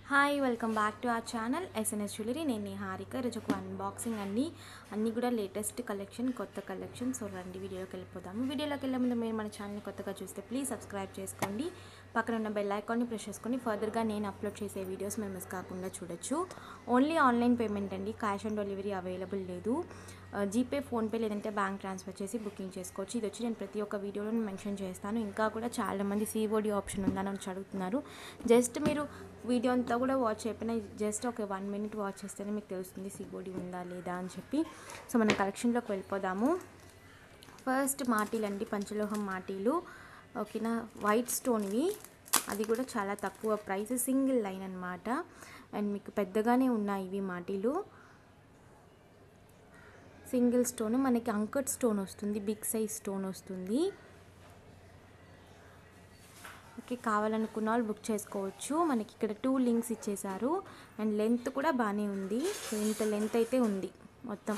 Hi welcome back to our channel SNS jewellery. నేను నిహారిక. ఈరోజు ఒక అన్బాక్సింగ్ అన్నీ కూడా లేటెస్ట్ కలెక్షన్, కొత్త కలెక్షన్. సో రండి వీడియోలోకి వెళ్ళిపోదాము. వీడియోలోకి వెళ్ళే ముందు మీరు మన ఛానల్ని కొత్తగా చూస్తే ప్లీజ్ సబ్స్క్రైబ్ చేసుకోండి. పక్కన ఉన్న బెల్ ఐకాన్ని ప్రెస్ చేసుకొని ఫర్దర్గా నేను అప్లోడ్ చేసే వీడియోస్ మీరు మిస్ కాకుండా చూడొచ్చు. ఓన్లీ ఆన్లైన్ పేమెంట్ అండి, క్యాష్ ఆన్ డెలివరీ అవైలబుల్ లేదు. జీపే, ఫోన్పే లేదంటే బ్యాంక్ ట్రాన్స్ఫర్ చేసి బుకింగ్ చేసుకోవచ్చు. ఇది వచ్చి నేను ప్రతి ఒక్క వీడియోలో మెన్షన్ చేస్తాను. ఇంకా కూడా చాలామంది సిఓడి ఆప్షన్ ఉందని వచ్చి అడుగుతున్నారు. జస్ట్ మీరు వీడియో అంతా కూడా వాచ్ అయిపోయినా జస్ట్ ఒక 1 minute వాచ్ చేస్తేనే మీకు తెలుస్తుంది సిఓడి ఉందా లేదా అని చెప్పి. సో మన కలెక్షన్లోకి వెళ్ళిపోదాము. ఫస్ట్ మాటీలు అండి, పంచలోహం మాటీలు. ఓకేనా, వైట్ స్టోన్వి. అది కూడా చాలా తక్కువ ప్రైస్, సింగిల్ లైన్ అనమాట. అండ్ మీకు పెద్దగానే ఉన్నాయి ఇవి మాటీలు. సింగిల్ స్టోన్, మనకి అంకట్ స్టోన్ వస్తుంది, బిగ్ సైజ్ స్టోన్ వస్తుంది. ఓకే, కావాలనుకున్న వాళ్ళు బుక్ చేసుకోవచ్చు. మనకి ఇక్కడ 2 లింక్స్ ఇచ్చేసారు. అండ్ లెంత్ కూడా బాగానే ఉంది. సో ఇంత లెంత్ అయితే ఉంది మొత్తం.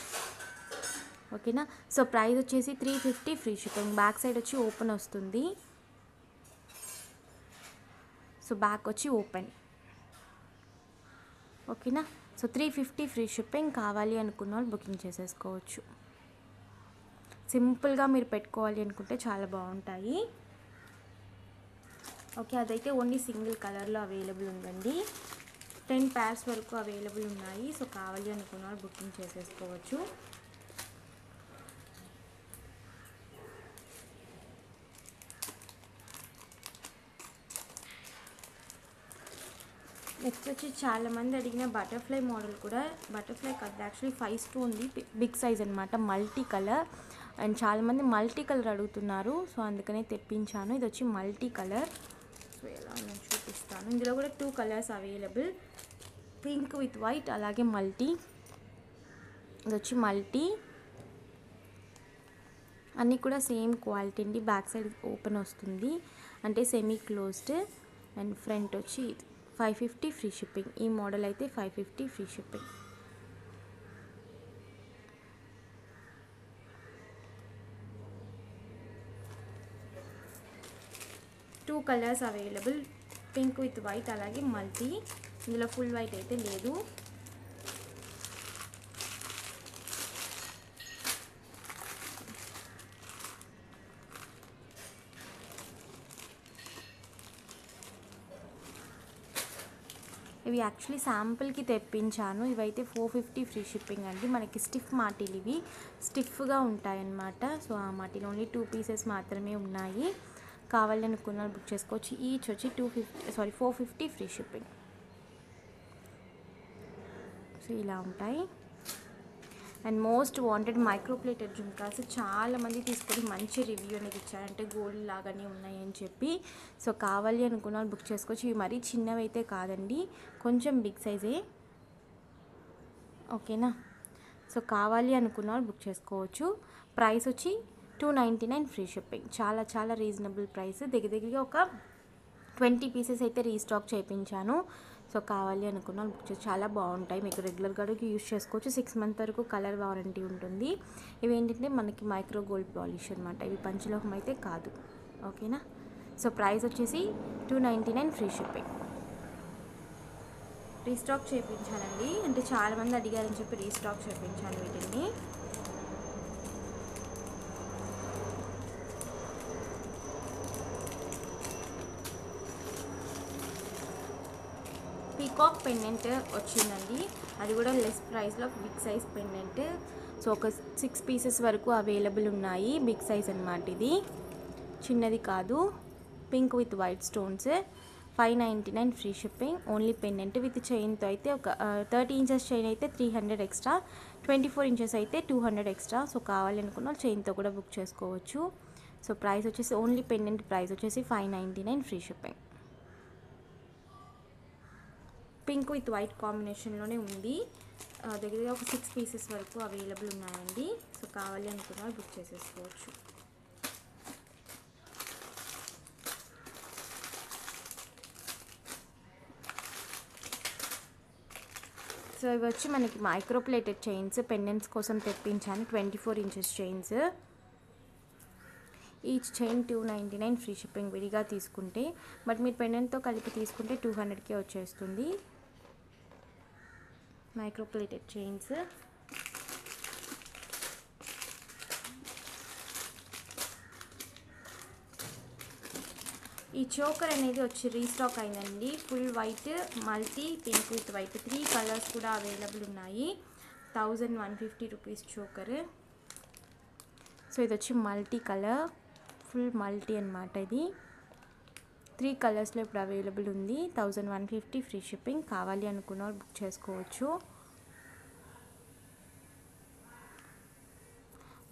ఓకేనా, సో ప్రైస్ వచ్చేసి 350 ఫ్రీ షిప్పింగ్. బ్యాక్ సైడ్ వచ్చి ఓపెన్ వస్తుంది. సో బ్యాక్ వచ్చి ఓపెన్. ఓకేనా, సో 350 ఫ్రీ షిప్పింగ్. కావాలి అనుకున్న వాళ్ళు బుకింగ్ చేసేసుకోవచ్చు. సింపుల్గా మీరు పెట్టుకోవాలి అనుకుంటే చాలా బాగుంటాయి. ఓకే, అదైతే ఓన్లీ సింగిల్ కలర్లో అవైలబుల్ ఉందండి. 10 pairs వరకు అవైలబుల్ ఉన్నాయి. సో కావాలి అనుకున్న వాళ్ళు బుకింగ్ చేసేసుకోవచ్చు. నెక్స్ట్ వచ్చి చాలామంది అడిగిన బటర్ఫ్లై మోడల్ కూడా, బటర్ఫ్లై కాదు యాక్చువల్లీ 5 స్టోన్ది బిగ్ సైజ్ అనమాట, మల్టీ కలర్. అండ్ చాలామంది మల్టీ కలర్ అడుగుతున్నారు, సో అందుకనే తెప్పించాను. ఇది వచ్చి మల్టీ కలర్. సో ఎలా నేను చూపిస్తాను. ఇందులో కూడా 2 colours available, pink with white, అలాగే మల్టీ. ఇది వచ్చి మల్టీ. అన్నీ కూడా సేమ్ క్వాలిటీ అండి. బ్యాక్ సైడ్ ఓపెన్ వస్తుంది, అంటే సెమీ క్లోజ్డ్. అండ్ ఫ్రంట్ వచ్చి 550 ఫ్రీ షిప్పింగ్. ఈ మోడల్ అయితే 550 free shipping. Two colours available, pink with white, అలాగే మల్టీ. ఇందులో ఫుల్ వైట్ అయితే లేదు. ఇవి యాక్చువల్లీ శాంపుల్కి తెప్పించాను. ఇవైతే 450 ఫ్రీ షిప్పింగ్ అండి. మనకి స్టిఫ్ మాటీలు, ఇవి స్టిఫ్గా ఉంటాయన్నమాట. సో ఆ మాటీలు ఓన్లీ 2 pieces మాత్రమే ఉన్నాయి. కావాలనుకున్న బుక్ చేసుకోవచ్చు. ఈచ్ వచ్చి 450 ఫ్రీ షిప్పింగ్. సో ఇలా ఉంటాయి. And most wanted microplated jhumkas చాలామంది తీసుకొని మంచి రివ్యూ అనేది ఇచ్చారంటే గోల్డ్ లాగానే ఉన్నాయి అని చెప్పి. సో కావాలి అనుకున్న వాళ్ళు బుక్ చేసుకోవచ్చు. ఇవి మరీ చిన్నవి అయితే కాదండి, కొంచెం బిగ్ సైజే. ఓకేనా, సో కావాలి అనుకున్న వాళ్ళు బుక్ చేసుకోవచ్చు. ప్రైస్ వచ్చి 299 ఫ్రీ షిప్పింగ్. చాలా చాలా రీజనబుల్ ప్రైస్. దగ్గరగా ఒక 20 pieces అయితే రీస్టాక్ చేయించాను. సో కావాలి అనుకున్న బుక్ చేసి చాలా బాగుంటాయి. మీకు రెగ్యులర్గా యూస్ చేసుకోవచ్చు. 6 months వరకు కలర్ వారంటీ ఉంటుంది. ఇవి ఏంటంటే మనకి మైక్రో గోల్డ్ పాలిష్ అనమాట. ఇవి పంచలోహం అయితే కాదు. ఓకేనా, సో ప్రైస్ వచ్చేసి 299 ఫ్రీ షిప్పింగ్. రీస్టాక్ చేయించానండి, అంటే చాలామంది అడిగారని చెప్పి రీస్టాక్ చేయించాను వీటిని. పీకాక్ పెండెంట్ వచ్చిందండి. అది కూడా లెస్ ప్రైస్లో బిగ్ సైజ్ పెండెంట్. సో ఒక 6 pieces వరకు అవైలబుల్ ఉన్నాయి. బిగ్ సైజ్ అనమాట, ఇది చిన్నది కాదు. Pink with white stones. 599 free shipping. Only pendant with చైన్తో అయితే ఒక 30 inches చైన్ అయితే 300 ఎక్స్ట్రా, 24 inches అయితే 200 ఎక్స్ట్రా. సో కావాలనుకున్న చైన్తో కూడా బుక్ చేసుకోవచ్చు. సో ప్రైస్ వచ్చేసి ఓన్లీ పెండెంట్ ప్రైస్ వచ్చేసి 599 free shipping. Pink with white కాంబినేషన్లోనే ఉంది. దగ్గరగా ఒక 6 pieces వరకు అవైలబుల్ ఉన్నాయండి. సో కావాలి అనుకున్న వాళ్ళు బుక్ చేసేసుకోవచ్చు. సో ఇవి వచ్చి మనకి మైక్రోప్లేటెడ్ చైన్స్, పెండెంట్స్ కోసం తెప్పించాను. 24 inches chains. Each chain 299 free shipping విడిగా తీసుకుంటే. బట్ మీరు పెండెంట్తో కలిపి తీసుకుంటే 200కే వచ్చేస్తుంది. Micro plated chains. ఈ చోకర్ అనేది వచ్చి రీస్టాక్ అయిందండి. Full white, multi, pink with white 3 colours కూడా అవైలబుల్ ఉన్నాయి. 1150 రూపీస్ చోకర్. సో ఇది వచ్చి మల్టీ కలర్, ఫుల్ మల్టీ అన్నమాట. ఇది 3 కలర్స్లో ఇప్పుడు అవైలబుల్ ఉంది. 1150 ఫ్రీ షిప్పింగ్. కావాలి అనుకున్న వాళ్ళు బుక్ చేసుకోవచ్చు.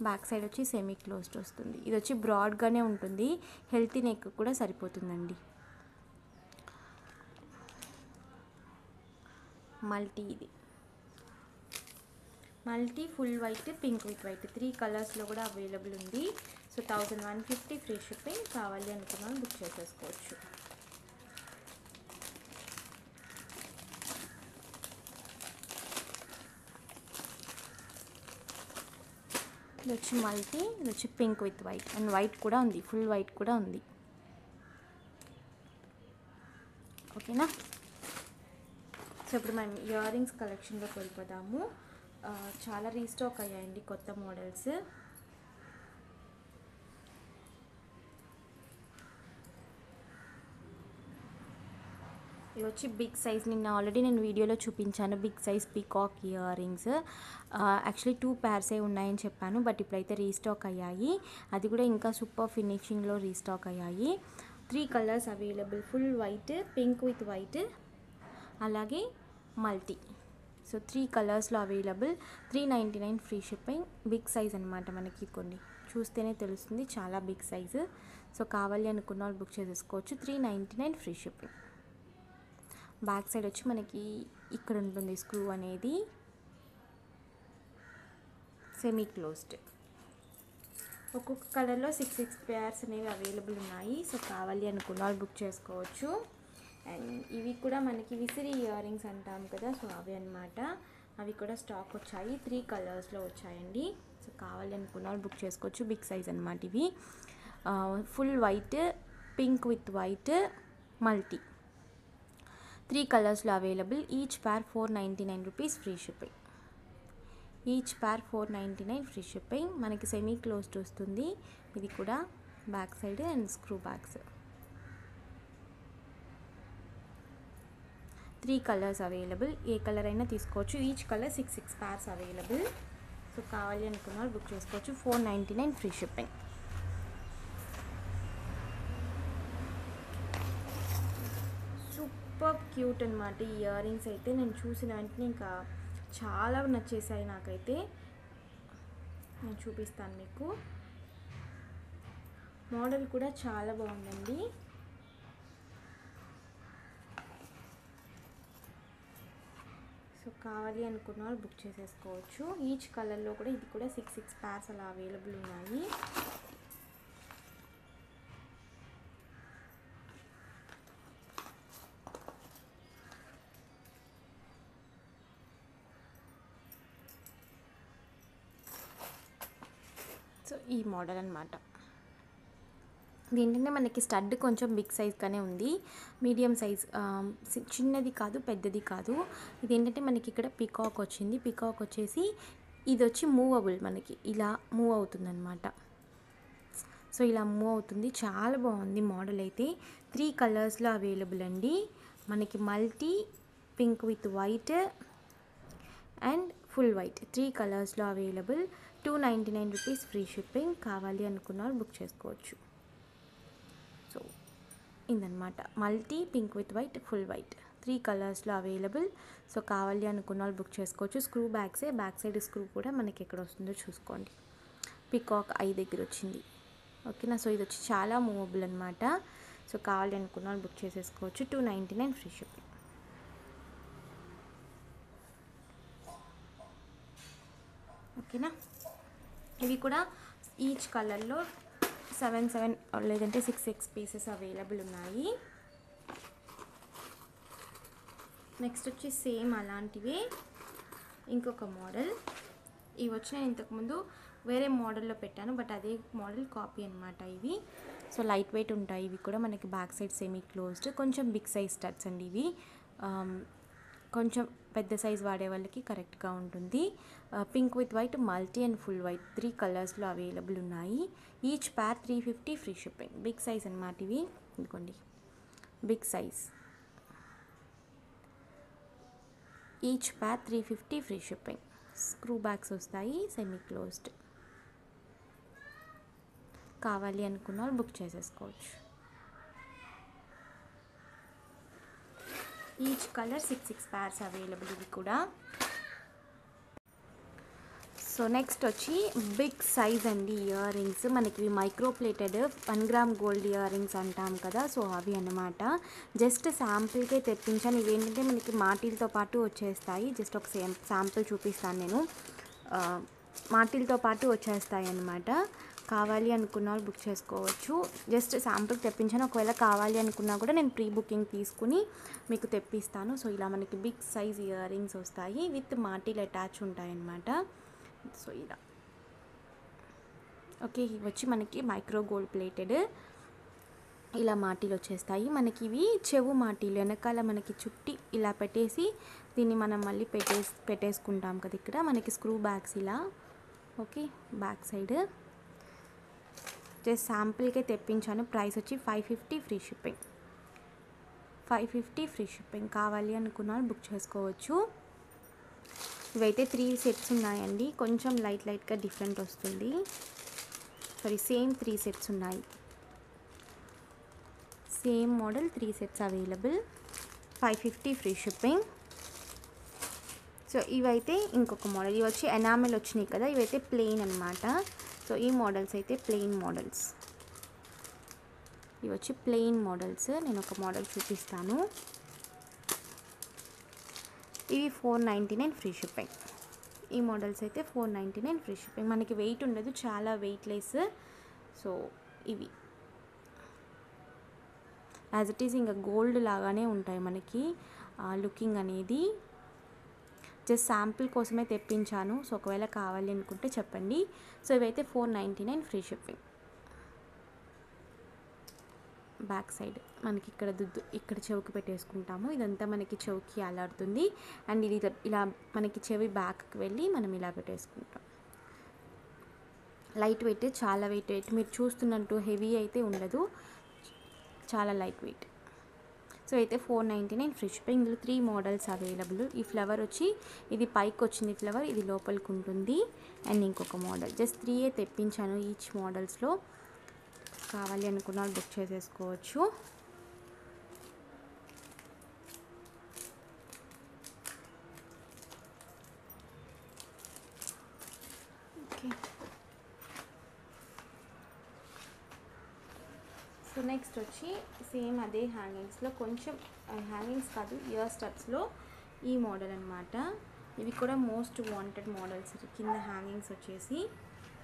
బ్యాక్ సైడ్ వచ్చి సెమీ క్లోజ్డ్ వస్తుంది. ఇది వచ్చి బ్రాడ్గానే ఉంటుంది, హెల్తీ నెక్ కూడా సరిపోతుందండి. మల్టీ, ఇది multi full white, pink with white 3 కలర్స్లో కూడా అవైలబుల్ ఉంది. So 1150 free shipping. కావాలి అనుకున్న బుక్ చేసేసుకోవచ్చు. ఇది వచ్చి మల్టీ, ఇది వచ్చి pink with white and white కూడా ఉంది, ఫుల్ వైట్ కూడా ఉంది. ఓకేనా. సో ఇప్పుడు మనం ఇయర్ రింగ్స్ కలెక్షన్లోకి వెళ్ళిపోదాము. చాలా రీస్టాక్ అయ్యాయండి కొత్త మోడల్స్. ఇవి వచ్చి బిగ్ సైజ్. నిన్న ఆల్రెడీ నేను వీడియోలో చూపించాను big size peacock ear rings. Actually 2 pairs ఉన్నాయని చెప్పాను, బట్ ఇప్పుడైతే రీస్టాక్ అయ్యాయి. అది కూడా ఇంకా సూపర్ ఫినిషింగ్లో రీస్టాక్ అయ్యాయి. 3 colours available, full white, pink with white, అలాగే మల్టీ. సో 3 కలర్స్లో available. 399 free shipping. Big size అనమాట. మనకి కొన్ని చూస్తేనే తెలుస్తుంది, చాలా బిగ్ సైజు. సో కావాలి అనుకున్న వాళ్ళు బుక్ చేసేసుకోవచ్చు. 399 ఫ్రీ షిప్పింగ్. బ్యాక్ సైడ్ వచ్చి మనకి ఇక్కడ ఉంటుంది స్క్రూ అనేది, సెమీ క్లోజ్డ్. ఒక్కొక్క కలర్లో 6 pairs అనేవి అవైలబుల్ ఉన్నాయి. సో కావాలి అనుకున్న వాళ్ళు బుక్ చేసుకోవచ్చు. అండ్ ఇవి కూడా మనకి విసిరి ఇయర్ రింగ్స్ అంటాం కదా, సో అవి అన్నమాట. అవి కూడా స్టాక్ వచ్చాయి. 3 కలర్స్లో వచ్చాయండి. సో కావాలి అనుకున్న వాళ్ళు బుక్ చేసుకోవచ్చు. బిగ్ సైజ్ అన్నమాట ఇవి. Full white, pink with white, multi 3 కలర్స్లో available. Each pair 499 rupees free shipping. Each pair 499 free shipping. మనకి సెమీ క్లోజ్డ్ వస్తుంది. ఇది కూడా back side and screw bags. 3 colours available. A colour అయినా తీసుకోవచ్చు. Each colour 6 pairs available. So కావాలి అనుకున్న వాళ్ళు బుక్ చేసుకోవచ్చు. 499 ఫ్రీ షిప్పింగ్. సూపర్ క్యూట్ అనమాట ఈ ఇయర్ రింగ్స్ అయితే. నేను చూసిన వెంటనే ఇంకా చాలా నచ్చేసాయి నాకైతే. నేను చూపిస్తాను మీకు. మోడల్ కూడా చాలా బాగుందండి. సో కావాలి అనుకున్న వాళ్ళు బుక్ చేసేసుకోవచ్చు. ఈచ్ కలర్లో కూడా ఇది కూడా 6 pairs అలా అవైలబుల్ ఉన్నాయి. సో ఈ మోడల్ అన్నమాట. దీంట్లో మనకి స్టడ్ కొంచెం బిగ్ సైజ్గానే ఉంది, మీడియం సైజ్, చిన్నది కాదు పెద్దది కాదు. ఇదేంటంటే మనకి ఇక్కడ పికాక్ వచ్చింది. పికాక్ వచ్చేసి ఇది వచ్చి మూవబుల్, మనకి ఇలా మూవ్ అవుతుంది అనమాట. సో ఇలా మూవ్ అవుతుంది. చాలా బాగుంది మోడల్ అయితే. 3 కలర్స్లో అవైలబుల్ అండి. మనకి multi, pink with white and full white 3 కలర్స్లో అవైలబుల్. 299 rupees free shipping. కావాలి అనుకున్న వాళ్ళు బుక్ చేసుకోవచ్చు. సో ఇదన్నమాట. Multi, pink with white, full white 3 కలర్స్లో అవైలబుల్. సో కావాలి అనుకున్న వాళ్ళు బుక్ చేసుకోవచ్చు. స్క్రూ బ్యాగ్సే. బ్యాక్ సైడ్ స్క్రూ కూడా మనకి ఎక్కడ వస్తుందో చూసుకోండి. పికాక్ ఐ దగ్గర వచ్చింది. ఓకేనా. సో ఇది వచ్చి చాలా మూవబుల్ అనమాట. సో కావాలి అనుకున్న వాళ్ళు బుక్ చేసేసుకోవచ్చు. 299 ఫ్రీ షిప్పింగ్. ఓకేనా. ఇవి కూడా ఈచ్ కలర్లో 7 లేదంటే 6 పీసెస్ అవైలబుల్ ఉన్నాయి. నెక్స్ట్ వచ్చి సేమ్ అలాంటివే ఇంకొక మోడల్. ఇవి వచ్చి నేను ఇంతకుముందు వేరే మోడల్లో పెట్టాను, బట్ అదే మోడల్ కాపీ అనమాట ఇవి. సో లైట్ వెయిట్ ఉంటాయి ఇవి కూడా. మనకి బ్యాక్ సైడ్ సెమీ క్లోజ్డ్, కొంచెం బిగ్ సైజ్ స్టడ్స్ అండి ఇవి. కొంచెం పెద్ద సైజ్ వాడే వాళ్ళకి కరెక్ట్గా ఉంటుంది. Pink with white, multi and full white 3 కలర్స్లో అవైలబుల్ ఉన్నాయి. Each pair 350 free shipping. Big size అన్నమాట ఇవి. ఇదిగోండి big size. Each pair 350 free shipping. Screw bags వస్తాయి, సెమీ క్లోజ్డ్. కావాలి అనుకున్న వాళ్ళు బుక్ చేసేసుకోవచ్చు. ఈచ్ కలర్ 6 pairs అవైలబుల్ ఇవి కూడా. సో నెక్స్ట్ వచ్చి బిగ్ సైజ్ అండి ఇయర్ రింగ్స్. మనకి ఇవి micro plated 1 gram gold ear rings అంటాం కదా, సో అవి అన్నమాట. జస్ట్ శాంపుల్కే తెప్పించాను. ఇవేంటంటే మనకి మాటిలతో పాటు వచ్చేస్తాయి. జస్ట్ ఒక శాంపుల్ చూపిస్తాను నేను. మాటిలతో పాటు వచ్చేస్తాయి అన్నమాట. కావాలి అనుకున్న వాళ్ళు బుక్ చేసుకోవచ్చు. జస్ట్ శాంపుల్ తెప్పించాను. ఒకవేళ కావాలి అనుకున్నా కూడా నేను ప్రీ బుకింగ్ తీసుకుని మీకు తెప్పిస్తాను. సో ఇలా మనకి బిగ్ సైజ్ ఇయర్ రింగ్స్ వస్తాయి విత్ మాటిల్ అటాచ్ ఉంటాయన్నమాట. సో ఇలా ఓకే. ఇవి వచ్చి మనకి మైక్రో గోల్డ్ ప్లేటెడ్ ఇలా మాటిలు వచ్చేస్తాయి. మనకి ఇవి చెవు మాటిలు. వెనకాల మనకి చుట్టి ఇలా పెట్టేసి దీన్ని మనం మళ్ళీ పెట్టేసుకుంటాం కదా. ఇక్కడ మనకి స్క్రూ బ్యాగ్స్ ఇలా. ఓకే, బ్యాక్ సైడ్ జస్ట్ శాంపుల్కే తెప్పించాను. ప్రైస్ వచ్చి 550 ఫ్రీ షిప్పింగ్. 550 free shipping. కావాలి అనుకున్న వాళ్ళు బుక్ చేసుకోవచ్చు. ఇవైతే 3 సెట్స్ ఉన్నాయండి. కొంచెం లైట్గా డిఫరెంట్ వస్తుంది. సేమ్ 3 సెట్స్ ఉన్నాయి. Same model 3 sets available. 550 free shipping. So ఇవైతే ఇంకొక మోడల్. ఇవి వచ్చి ఎనామెల్ వచ్చినాయి కదా, ఇవైతే ప్లెయిన్ అనమాట. సో ఈ మోడల్స్ అయితే ప్లెయిన్ మోడల్స్. ఇవి వచ్చి ప్లెయిన్ మోడల్స్. నేను ఒక మోడల్ చూపిస్తాను. ఇవి 499 ఫ్రీ షిప్పింగ్. ఈ మోడల్స్ అయితే 499 ఫ్రీ షిప్పింగ్. మనకి వెయిట్ ఉండదు, చాలా వెయిట్లెస్. సో ఇవి యాజ్ ఇట్ ఈస్ ఇంకా గోల్డ్ లాగానే ఉంటాయి మనకి లుకింగ్ అనేది. జస్ట్ శాంపుల్ కోసమే తెప్పించాను. సో ఒకవేళ కావాలి అనుకుంటే చెప్పండి. సో ఇవైతే 499 ఫ్రీ షిప్పింగ్. బ్యాక్ సైడ్ మనకి ఇక్కడ ఇక్కడ చెవికి పెట్టేసుకుంటాము. ఇదంతా మనకి చెవికి అలాడుతుంది. అండ్ ఇది ఇలా మనకి చెవి బ్యాక్కి వెళ్ళి మనం ఇలా పెట్టేసుకుంటాం. లైట్ వెయిట్, చాలా వెయిట్. మీరు చూస్తున్నట్టు హెవీ అయితే ఉండదు, చాలా లైట్ వెయిట్. సో అయితే 499 ఫ్రీ షిప్పింగ్. ఇందులో 3 మోడల్స్ అవైలబుల్. ఈ ఫ్లవర్ వచ్చి ఇది పైకి వచ్చింది ఫ్లవర్, ఇది లోపలికి ఉంటుంది. అండ్ ఇంకొక మోడల్. జస్ట్ 3 తెప్పించాను ఈచ్ మోడల్స్లో. కావాలి అనుకున్న వాళ్ళు బుక్ చేసేసుకోవచ్చు. ఓకే. సో నెక్స్ట్ వచ్చి సేమ్ అదే హ్యాంగింగ్స్లో, కొంచెం హ్యాంగింగ్స్ కాదు ఇయర్ స్టడ్స్లో ఈ మోడల్ అనమాట. ఇవి కూడా మోస్ట్ వాంటెడ్ మోడల్స్. కింద హ్యాంగింగ్స్ వచ్చేసి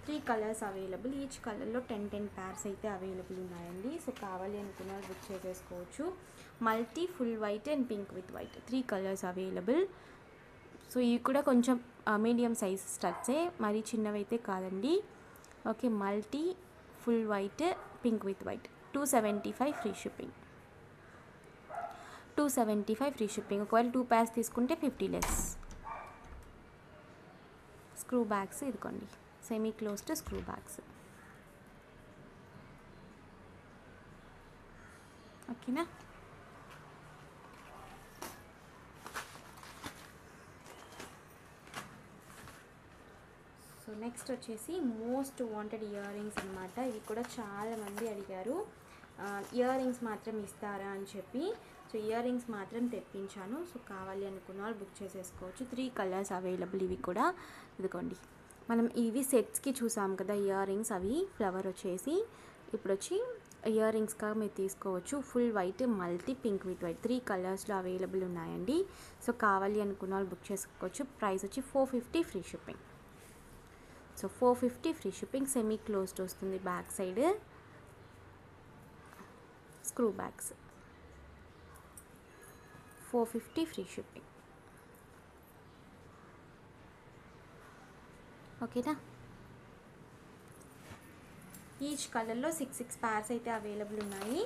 3 కలర్స్ అవైలబుల్. ఈచ్ కలర్లో 10 pairs అయితే అవైలబుల్ ఉన్నాయండి. సో కావాలి అనుకున్న బుక్ చేసేసుకోవచ్చు. Multi, full white and pink with white 3 colours available. So ఇవి కూడా కొంచెం మీడియం సైజ్ స్టడ్సే, మరీ చిన్నవైతే కాదండి. Okay, multi, full white, pink with white 275 free shipping. 275 free shipping. ఒకవేళ 2 pairs తీసుకుంటే 50 లెస్. స్క్రూ బ్యాగ్స్ ఇదిగోండి, సెమీ క్లోజ్డ్ స్క్రూ బ్యాగ్స్. ఓకేనా. So next వచ్చేసి మోస్ట్ వాంటెడ్ ఇయర్ రింగ్స్ అనమాట. ఇవి కూడా చాలామంది అడిగారు ఇయర్ రింగ్స్ మాత్రం ఇస్తారా అని చెప్పి. సో ఇయర్ రింగ్స్ మాత్రం తెప్పించాను. సో కావాలి అనుకున్న వాళ్ళు బుక్ చేసేసుకోవచ్చు. 3 కలర్స్ అవైలబుల్. ఇవి కూడా ఇదిగోండి, మనం ఇవి సెట్స్కి చూసాం కదా ఇయర్ రింగ్స్, అవి ఫ్లవర్ వచ్చేసి ఇప్పుడు వచ్చి ఇయర్ రింగ్స్గా మీరు తీసుకోవచ్చు. Full white, multi, pink with white 3 కలర్స్లో అవైలబుల్ ఉన్నాయండి. సో కావాలి అనుకున్న వాళ్ళు బుక్ చేసుకోవచ్చు. ప్రైస్ వచ్చి 450 free shipping. So 450 free shipping. Semi closed వస్తుంది back side. Screw backs 450 free shipping. ఓకేనా. ఈచ్ కలర్లో 6 pairs అయితే అవైలబుల్ ఉన్నాయి.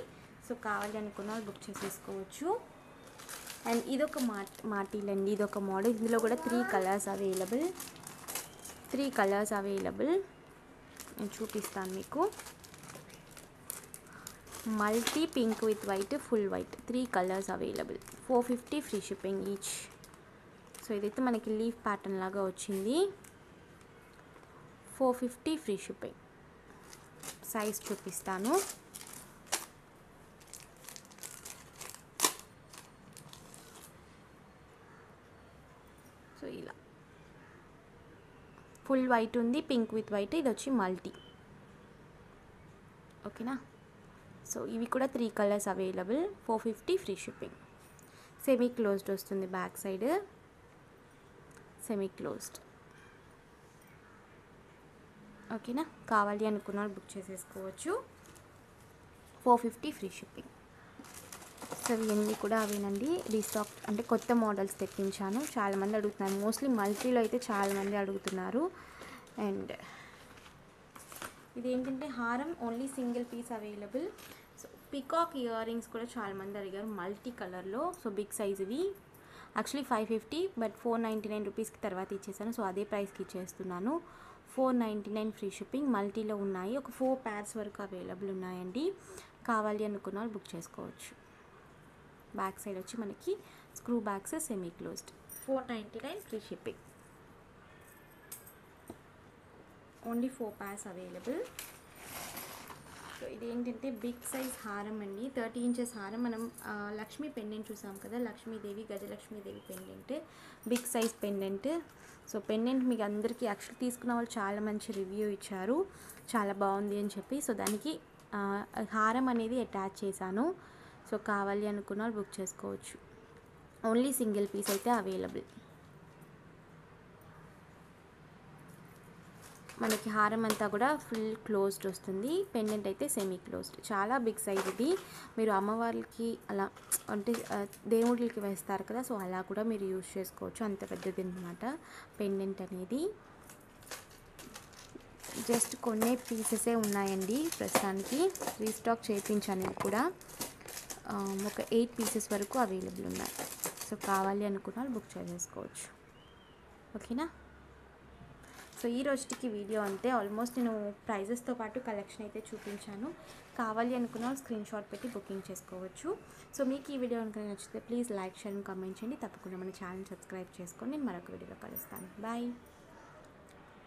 సో కావాలి అనుకున్న వాళ్ళు బుక్ చేసేసుకోవచ్చు. అండ్ ఇదొక మాటీల్ అండి, ఇదొక మోడల్. ఇందులో కూడా 3 కలర్స్ అవైలబుల్. నేను చూపిస్తాను మీకు. Multi pink with white, full white, 3 colours available. 450 free shipping each. So ఇదైతే మనకి లీఫ్ ప్యాటర్న్ లాగా వచ్చింది. 450 ఫ్రీ షిప్పింగ్. సైజ్ చూపిస్తాను. సో ఇలా ఫుల్ వైట్ ఉంది, పింక్ విత్ వైట్. ఇది వచ్చి మల్టీ. ఓకేనా. సో ఇవి కూడా 3 colours available. 450 free shipping. Semi closed వస్తుంది బ్యాక్ సైడ్, సెమీ క్లోజ్డ్. ఓకేనా. కావాలి అనుకున్న వాళ్ళు బుక్ చేసేసుకోవచ్చు. 450 ఫ్రీ షిప్పింగ్. సో ఇవన్నీ కూడా అవేనండి, రీస్టాక్ అంటే కొత్త మోడల్స్ తెప్పించాను. చాలామంది అడుగుతున్నారు, మోస్ట్లీ మల్టీలో అయితే చాలామంది అడుగుతున్నారు. అండ్ ఇదేంటంటే హారం only single piece available. So peacock ఇయర్ రింగ్స్ కూడా చాలామంది అడిగారు మల్టీ కలర్లో. సో బిగ్ సైజ్ ఇవి. యాక్చువల్లీ 550, బట్ 499 రూపీస్కి తర్వాత ఇచ్చేసాను. సో అదే ప్రైస్కి ఇచ్చేస్తున్నాను. 499 ఫ్రీ షిప్పింగ్. మల్టీలో ఉన్నాయి, ఒక 4 pairs వరకు అవైలబుల్ ఉన్నాయండి. కావాలి అనుకున్న వాళ్ళు బుక్ చేసుకోవచ్చు. బ్యాక్ సైడ్ వచ్చి మనకి screw bags, semi closed. 499 free shipping. Only 4 pairs available. So ఇదేంటంటే బిగ్ సైజ్ హారం అండి, 30 inches హారం. మనం లక్ష్మీ పెండెంట్ చూసాం కదా, Lakshmidevi, Gajalakshmidevi pendant, big size pendant. So pendant మీకు అందరికీ యాక్చువల్లీ తీసుకున్న వాళ్ళు చాలా మంచి రివ్యూ ఇచ్చారు, చాలా బాగుంది అని చెప్పి. సో దానికి హారం అనేది అటాచ్ చేశాను. సో కావాలి అనుకున్న వాళ్ళు బుక్ చేసుకోవచ్చు. ఓన్లీ సింగిల్ పీస్ అయితే అవైలబుల్. మనకి హారం అంతా కూడా ఫుల్ క్లోజ్డ్ వస్తుంది, పెండెంట్ అయితే సెమీ క్లోజ్డ్. చాలా బిగ్ సైజ్ ఇది. మీరు అమ్మవారికి అలా అంటే దేవుళ్ళకి వేస్తారు కదా, సో అలా కూడా మీరు యూజ్ చేసుకోవచ్చు. అంత పెద్దది అనమాట పెండెంట్ అనేది. జస్ట్ కొన్ని పీసెసే ఉన్నాయండి ప్రస్తుతానికి. రీస్టాక్ చేయించాను ఇవి కూడా. ఒక 8 pieces వరకు అవైలబుల్ ఉన్నాయి. సో కావాలి అనుకున్న వాళ్ళు బుక్ చేసేసుకోవచ్చు. ఓకేనా. సో ఈ రోజుకి వీడియో అంతే. ఆల్మోస్ట్ నేను ప్రైజెస్తో పాటు కలెక్షన్ అయితే చూపించాను. కావాలి అనుకున్న వాళ్ళు స్క్రీన్ షాట్ పెట్టి బుకింగ్ చేసుకోవచ్చు. సో మీకు ఈ వీడియో కనుక నచ్చితే ప్లీజ్ లైక్, షేర్, కామెంట్ చేయండి. తప్పకుండా మన ఛానల్ సబ్స్క్రైబ్ చేసుకొని నేను మరొక వీడియోలో కలుస్తాను. బాయ్.